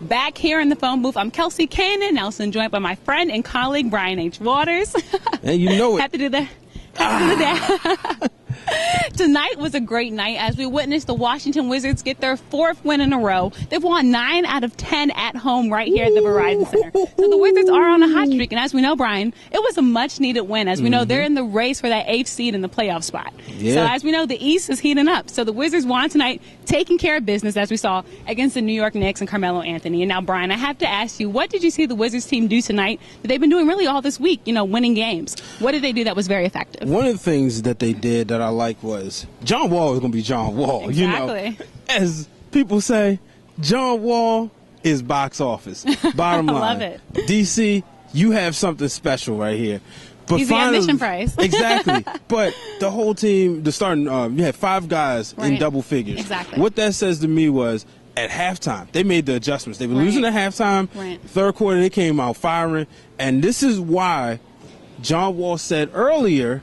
Back here in the phone booth, I'm Kelsey Cannon, Nelson, joined by my friend and colleague, Brian H. Waters. And you know it. Have to do that. Tonight was a great night as we witnessed the Washington Wizards get their 4th win in a row. They've won 9 out of 10 at home right here at the Verizon Center. So the Wizards are on a hot streak. And as we know, Brian, it was a much-needed win. As we know, they're in the race for that 8th seed in the playoff spot. Yeah. So as we know, the East is heating up. So the Wizards won tonight, taking care of business, as we saw, against the New York Knicks and Carmelo Anthony. And now, Brian, I have to ask you, what did you see the Wizards team do tonight that they've been doing really all this week, winning games? What did they do that was very effective? One of the things that they did that I like was John Wall is going to be John Wall. Exactly. As people say, John Wall is box office. Bottom line. I love it. DC, you have something special right here. But he's the admission price. Exactly. But the whole team, the starting, you had 5 guys in double figures. Exactly. What that says to me was, at halftime, they made the adjustments. They were losing at halftime. Third quarter, they came out firing. And this is why John Wall said earlier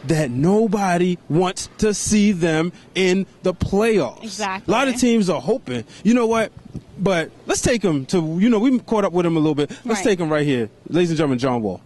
that nobody wants to see them in the playoffs. Exactly. A lot of teams are hoping. You know what? But let's take him to, we caught up with him a little bit. Let's take him right here. Ladies and gentlemen, John Wall.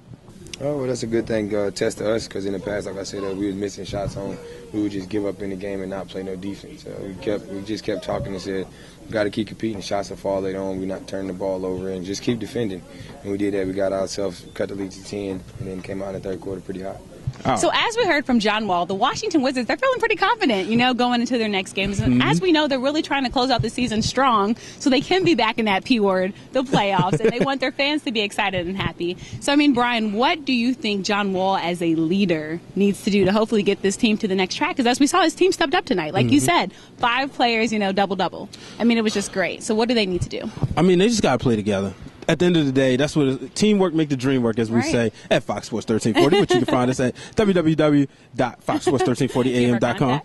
Oh, well, that's a good thing, test to us, because in the past, like I said, we was missing shots on. We would just give up in the game and not play no defense. We just kept talking and said, we got to keep competing. Shots will fall later on. We're not turning the ball over and just keep defending. And we did that. We got ourselves, cut the lead to 10, and then came out in the third quarter pretty hot. Oh. So as we heard from John Wall, the Washington Wizards, they're feeling pretty confident, going into their next games. And as we know, they're really trying to close out the season strong so they can be back in that P word, the playoffs, and they want their fans to be excited and happy. So, Brian, what do you think John Wall as a leader needs to do to hopefully get this team to the next track? Because as we saw, his team stepped up tonight. Like you said, 5 players, double-double. It was just great. So what do they need to do? They just got to play together. At the end of the day, that's what teamwork make the dream work, as we say at Fox Sports 1340. But you can find us at www.foxsports1340am.com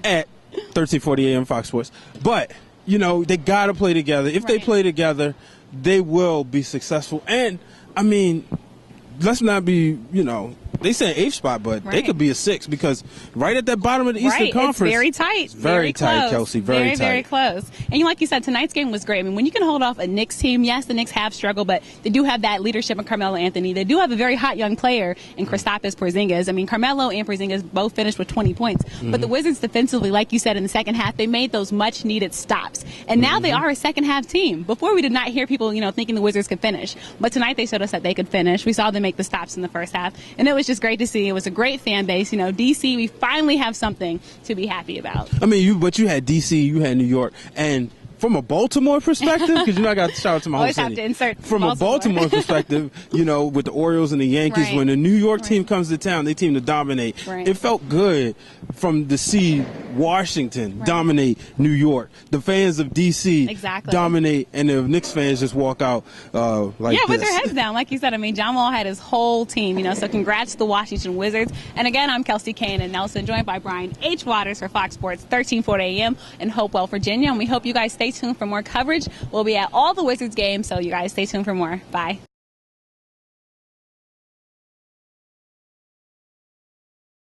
at 1340am Fox Sports. But, they got to play together. If they play together, they will be successful. And, let's not be, they say 8th spot, but they could be a 6th, because right at that bottom of the Eastern Conference. It's very tight. It's very tight, close. Kelsey. Very tight. Very close. And like you said, tonight's game was great. When you can hold off a Knicks team, yes, the Knicks have struggled, but they do have that leadership in Carmelo Anthony. They do have a very hot young player in Kristaps Porzingis. Carmelo and Porzingis both finished with 20 points. But the Wizards defensively, like you said, in the second half, they made those much-needed stops. And now they are a second-half team. Before, we did not hear people, thinking the Wizards could finish. But tonight they showed us that they could finish. We saw them make the stops in the first half. And it was just great to see. It was a great fan base. DC, we finally have something to be happy about. But you had DC, you had New York, and from a Baltimore perspective, because I got to shout out to my home city. Always have to insert from a Baltimore perspective, with the Orioles and the Yankees, when the New York team comes to town, they team to dominate. It felt good to see Washington dominate New York. The fans of DC dominate, and the Knicks fans just walk out like this. With their heads down, like you said. John Wall had his whole team. So congrats to the Washington Wizards. And again, I'm Kelsey Kane and Nelson, joined by Brian H. Waters for Fox Sports 1340 AM in Hopewell, Virginia. And we hope you guys stay tuned for more coverage. We'll be at all the Wizards games, so you guys stay tuned for more. Bye.